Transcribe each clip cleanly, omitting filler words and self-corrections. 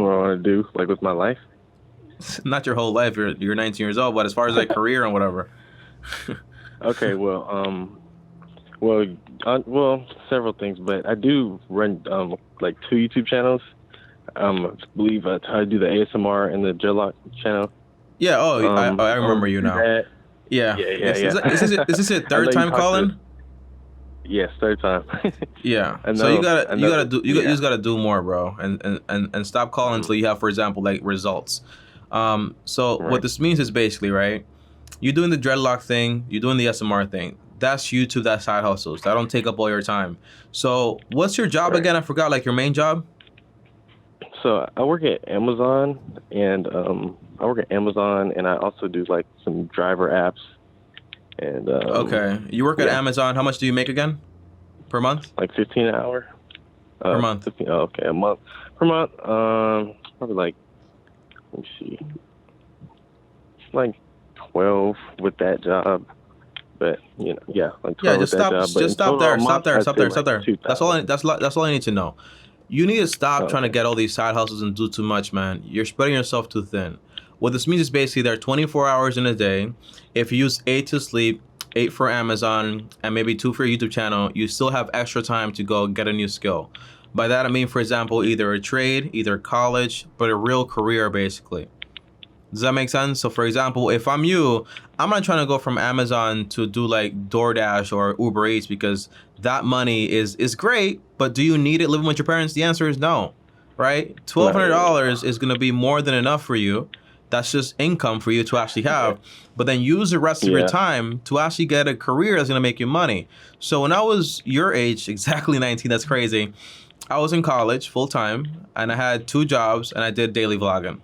what I want to do, like with my life. Not your whole life. You're 19 years old, but as far as like career and whatever. Okay, well, several things, but I do run like two YouTube channels. I believe I do the ASMR and the dreadlock channel. Yeah. Oh, I I remember want you to do now. that. Yeah. Yeah, yeah, Is yeah. this your I know third you time talked to. calling? Yes, third time. Yeah. I So you know. gotta I you know. gotta do you Yeah. just gotta do more, bro, and stop calling Mhm. until you have, for example, like results. So what Right. this means is basically, right? You're doing the dreadlock thing, you're doing the SMR thing. That's YouTube, that's side hustles. That don't take up all your time. So what's your job Right. again? I forgot, like your main job? So I work at Amazon, and I also do like some driver apps, and Okay. You work at yeah, Amazon. How much do you make again? Per month? like 15 an hour. Per month. 15. Oh, okay, a month per month. Probably like, let me see, like 12 with that job. But yeah, like Yeah, 12 with that job. But just in stop total a there. Stop month, there. I'd Stop say there. Stop like there. That's all 2,000. that's all I need to know. You need to stop trying to Okay. get all these side hustles and do too much, man. You're spreading yourself too thin. What this means is basically there are 24 hours in a day. If you use 8 to sleep, 8 for Amazon, and maybe 2 for your YouTube channel, you still have extra time to go get a new skill. By that I mean, for example, either a trade, either college, but a real career basically. Does that make sense? So for example, if I'm you, I'm not trying to go from Amazon to do like DoorDash or Uber Eats because that money is great, but do you need it living with your parents? The answer is no, right? Twelve Not hundred really. dollars is gonna be more than enough for you. That's just income for you to actually have. But then use the rest of your Yeah. time to actually get a career that's gonna make you money. So when I was your age, exactly 19, that's crazy. I was in college full time and I had 2 jobs and I did daily vlogging,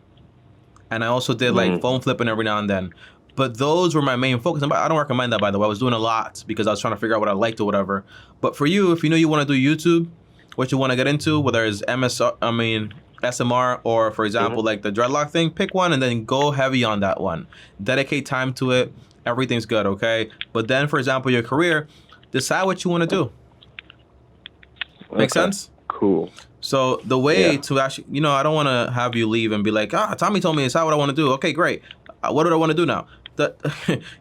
and I also did like Mm. phone flipping every now and then. But those were my main focus. And I don't recommend that, by the way. I was doing a lot because I was trying to figure out what I liked or whatever. But for you, if you know you want to do YouTube, what you want to get into, whether it's SMR, or for example, Mhm. like the dreadlock thing, pick one and then go heavy on that one. Dedicate time to it. Everything's good, okay? But then, for example, your career, decide what you want to do. Make Okay. sense? Cool. So the way Yeah. to actually, I don't want to have you leave and be like, Tommy told me it's not what I want to do. Okay, great. What do I want to do now?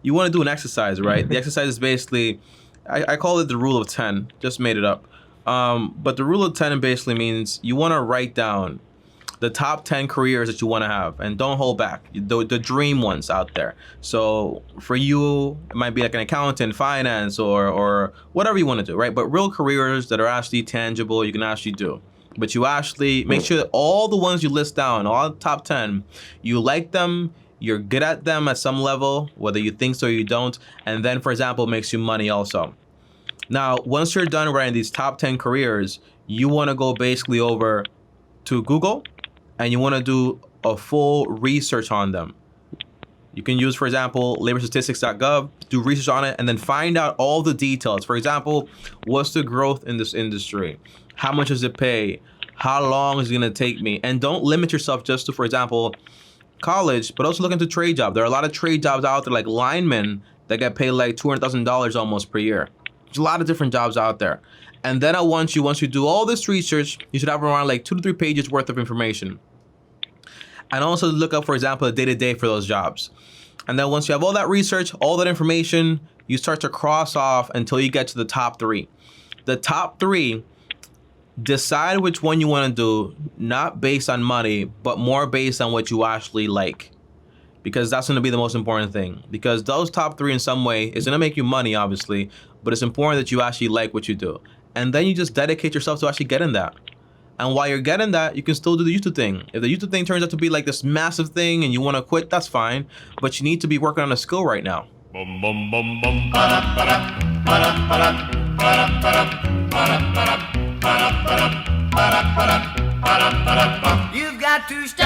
You want to do an exercise, right? The exercise is basically, I call it the rule of 10. Just made it up. But the rule of 10 basically means you want to write down the top 10 careers that you want to have, and don't hold back. The dream ones out there. So for you, it might be like an accountant, finance, or whatever you want to do, right? But real careers that are actually tangible, you can actually do. But you actually make sure that all the ones you list down, all the top 10, you like them, you're good at them at some level, whether you think so or you don't, and then, for example, it makes you money also. Now, once you're done writing these top 10 careers, you want to go basically over to Google and you want to do a full research on them. You can use, for example, laborstatistics.gov, do research on it, and then find out all the details. For example, what's the growth in this industry? How much does it pay? How long is it going to take me? And don't limit yourself just to, for example, college, but also look into trade jobs. There are a lot of trade jobs out there, like linemen, that get paid like $200,000 almost per year. There's a lot of different jobs out there. And then once you do all this research, you should have around like 2 to 3 pages worth of information. And also look up, for example, a day-to-day for those jobs. And then once you have all that research, all that information, you start to cross off until you get to the top 3. The top 3, decide which one you want to do, not based on money, but more based on what you actually like. Because that's going to be the most important thing. Because those top 3 in some way is going to make you money, obviously, but it's important that you actually like what you do. And then you just dedicate yourself to actually getting that. And while you're getting that, you can still do the YouTube thing. If the YouTube thing turns out to be like this massive thing and you want to quit, that's fine. But you need to be working on a skill right now. Bum bum bum bum ba ba da ba da ba da ba da ba da ba da ba da ba da ba da ba da ba da ba da ba da ba da. You've got to stop.